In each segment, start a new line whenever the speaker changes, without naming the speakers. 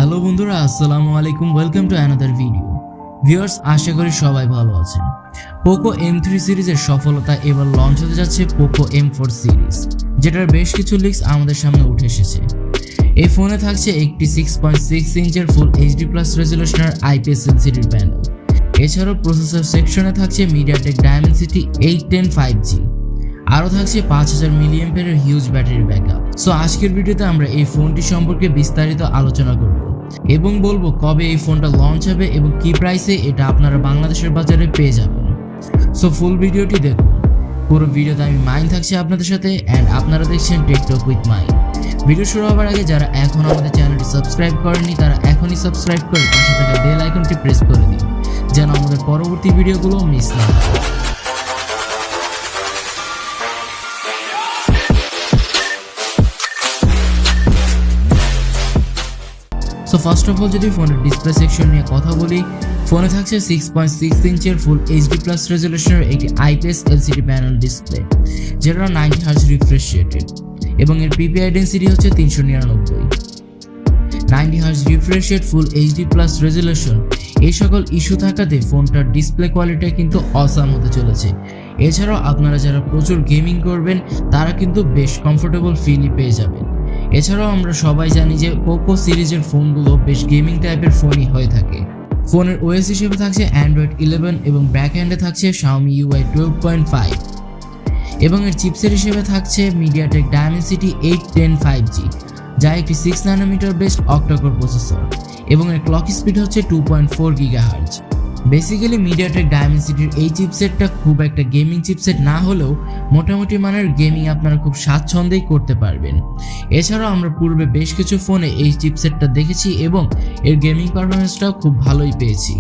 Hello বন্ধুরা, আসসালামু আলাইকুম। Welcome to another video. Viewers, আশা করি সবাই ভালো আছেন। পোকো M3 সিরিজের সফলতা এবার লঞ্চ হতে যাচ্ছে পোকো M4 সিরিজ, যেটার বেশ কিছু লিক্স আমাদের সামনে উঠে এসেছে। এই ফোনে থাকছে একটি 6.6 ইঞ্চের ফুল HD+ রেজলিউশনের IPS LCD প্যানেল। এছাড়াও প্রসেসর সেকশনে থাকছে MediaTek Dimensity 810 5G। আরও থাকছে 5000 mAh huge battery backup. So আজকের ভিডিওতে আমরা এই ফোনটি সম্পর্কে বিস্তারিত আলোচনা করব এবং বলবো কবে এই ফোনটা লঞ্চ হবে এবং কি প্রাইসে এটা আপনারা বাংলাদেশের বাজারে পেয়ে যাবেন। সো ফুল ভিডিওটি দেখুন। পুরো ভিডিওতে আমি মাইন থাকছি আপনাদের সাথে, অ্যান্ড আপনারা দেখছেন tech talk with mine. Video শুরু হওয়ার আগে যারা এখন আমাদের চ্যানেলটি সাবস্ক্রাইব করেননি তারা এখনই সাবস্ক্রাইব করে পাশে থাকা বেল আইকনটি প্রেস করে দিন, যেন আমাদের পরবর্তী ভিডিওগুলো মিস না হয়। সো ফার্স্ট অফ অল যদি ফোনের ডিসপ্লে সেকশন নিয়ে কথা বলি, ফোনে থাকছে 6.6 ইঞ্চের ফুল HD+ রেজলিউশনের একটি IPS LCD প্যানেল ডিসপ্লে, যেটা 90 Hz রিফ্রেশ রেটেড এবং এর PPI ডেন্সিটি হচ্ছে 399। 90 Hz রিফ্রেশ রেট, ফুল HD+ রেজলিউশন, এই সকল ইস্যু থাকাতে ফোনটার ডিসপ্লে কোয়ালিটি কিন্তু অসাম হতে চলেছে। এছাড়াও আপনারা যারা প্রচুর গেমিং করবেন তারা কিন্তু বেশ কমফোর্টেবল ফিলই পেয়ে যাবেন। এছাড়াও আমরা সবাই জানি যে পোকো সিরিজের ফোনগুলো বেশ গেমিং টাইপের ফোনই হয়ে থাকে। ফোনের OS হিসেবে থাকছে Android 11 এবং ব্যাক হ্যান্ডে থাকছে Xiaomi UI 12.5 এবং এর চিপসেট হিসেবে থাকছে MediaTek Dimensity 810 5G, যা একটি 6 nm বেসড অক্টা-কোর প্রসেসর এবং এর ক্লক স্পিড হচ্ছে 2.4 GHz। বেসিক্যালি MediaTek Dimensityর এই চিপসেটটা খুব একটা গেমিং চিপসেট না হলেও মোটামুটি মানের গেমিং আপনারা খুব স্বাচ্ছন্দ্যেই করতে পারবেন। এছাড়াও আমরা পূর্বে বেশ কিছু ফোনে এই চিপসেটটা দেখেছি এবং এর গেমিং পারফরমেন্সটাও খুব ভালোই পেয়েছি।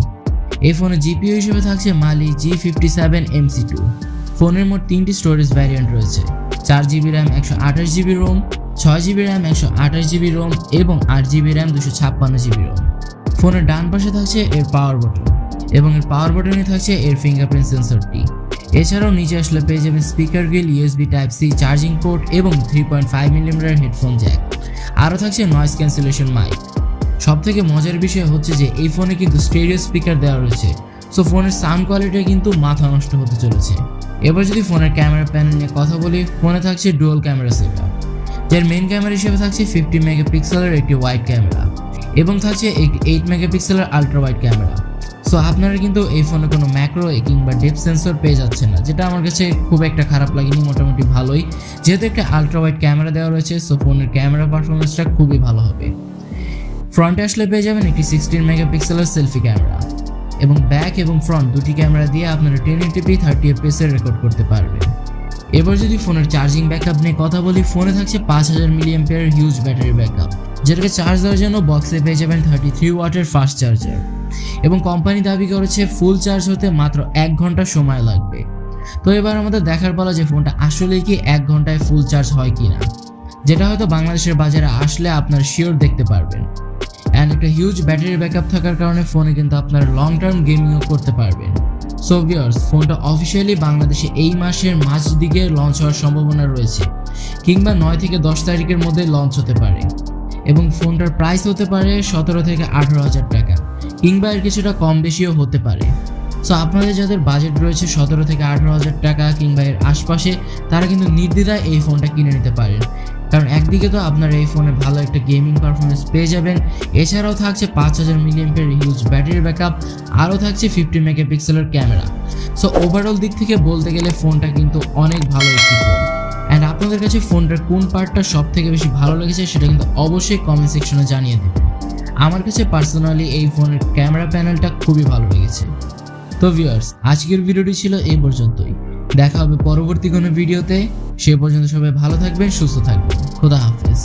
এই ফোনে জিপিইউ হিসেবে থাকছে Maeen G57 MC2। ফোনের মোট 3টি স্টোরেজ ভ্যারিয়েন্ট রয়েছে, 4GB RAM 128GB ROM, 6GB RAM 128GB ROM এবং 8GB RAM 256GB ROM। ফোনের ডান পাশে থাকছে এর পাওয়ার বাটন এবং এর পাওয়ার বাটনে থাকছে এর ফিঙ্গারপ্রিন্ট সেন্সরটি। এছাড়াও নিচে আসলে পেয়ে যাবেন speaker grill, USB Type-C charging port এবং 3.5mm হেডফোন জ্যাক। আরও থাকছে নয়েজ ক্যান্সেলেশন মাইক। সব থেকে মজার বিষয় হচ্ছে যে এই ফোনে কিন্তু স্টেরিও স্পিকার দেওয়া রয়েছে, সো ফোনের সাউন্ড কোয়ালিটি কিন্তু মাথা নষ্ট হতে চলেছে। এবার যদি ফোনের ক্যামেরা প্যানেল নিয়ে কথা বলি, ফোনে থাকছে ডুয়াল ক্যামেরা সেটআপ, যার মেইন ক্যামেরা হিসেবে থাকছে 50 মেগাপিক্সেলের একটি ওয়াইড ক্যামেরা এবং থাকছে একটি 8 মেগাপিক্সেলের আলট্রা ওয়াইড ক্যামেরা। সো আপনারা কিন্তু এই ফোনে কোনো ম্যাক্রো কিংবা ডেপথ সেন্সর পেয়ে যাচ্ছেন না, যেটা আমার কাছে খুব একটা খারাপ লাগেনি, মোটামুটি ভালোই। যেহেতু একটা আলট্রা ওয়াইড ক্যামেরা দেওয়া রয়েছে, সো ফোনের ক্যামেরা পারফরমেন্সটা খুবই ভালো হবে। ফ্রন্টে আসলে পেয়ে যাবেন একটি 16 মেগাপিক্সেলের সেলফি ক্যামেরা এবং ব্যাক এবং ফ্রন্ট দুটি ক্যামেরা দিয়ে আপনারা 1080p 30fps এর রেকর্ড করতে পারবেন। এবার যদি ফোনের চার্জিং ব্যাকআপ নিয়ে কথা বলি, ফোনে থাকছে 5000 mAh হিউজ ব্যাটারি ব্যাকআপ, যেটাকে চার্জ দেওয়ার জন্য বক্সে পেয়ে যাবেন 33 ওয়াটের ফাস্ট চার্জার এবং কোম্পানি দাবি করেছে ফুল চার্জ হতে মাত্র 1 ঘন্টা সময় লাগবে। তো এবার আমাদের দেখার পালা যে ফোনটা আসলেই কি 1 ঘন্টায় ফুল চার্জ হয় কিনা, যেটা হয়তো বাংলাদেশের বাজারে আসলে আপনারা শিওর দেখতে পারবেন। অ্যান্ড একটা হিউজ ব্যাটারি ব্যাকআপ থাকার কারণে ফোনে কিন্তু আপনারা লং টার্ম গেমিংও করতে পারবেন। সো ভিউয়ার্স, ফোনটা অফিসিয়ালি বাংলাদেশে এই মাসের মাঝ দিকে লঞ্চ হওয়ার সম্ভাবনা রয়েছে, কিংবা 9 থেকে 10 তারিখের মধ্যে লঞ্চ হতে পারে এবং ফোনটার প্রাইস হতে পারে 17 থেকে 18,000 টাকা, কিংবা এর কিছুটা কম বেশিও হতে পারে। সো আপনাদের যাদের বাজেট রয়েছে 17 থেকে 18,000 টাকা কিংবা এর আশপাশে, তারা কিন্তু নির্দ্বিধায় এই ফোনটা কিনে নিতে পারেন, কারণ একদিকে তো আপনারা এই ফোনে ভালো একটা গেমিং পারফরমেন্স পেয়ে যাবেন, এছাড়াও থাকছে 5000 mAh হিউজ ব্যাটারি ব্যাকআপ, আরও থাকছে 50 মেগাপিক্সেলের ক্যামেরা। সো ওভারঅল দিক থেকে বলতে গেলে ফোনটা কিন্তু অনেক ভালো একটি ফোন। অ্যান্ড আপনাদের কাছে ফোনটার কোন পার্টটা সব থেকে বেশি ভালো লেগেছে সেটা কিন্তু অবশ্যই কমেন্ট সেকশনে জানিয়ে দেবেন। আমার কাছে পার্সোনালি এই ফোনের ক্যামেরা প্যানেলটা খুবই ভালো লেগেছে। তো ভিউয়ার্স, আজকের ভিডিওটি ছিল এই পর্যন্তই। দেখা হবে পরবর্তী কোনো ভিডিওতে। সে পর্যন্ত সবাই ভালো থাকবেন, সুস্থ থাকবেন। খোদা হাফেজ।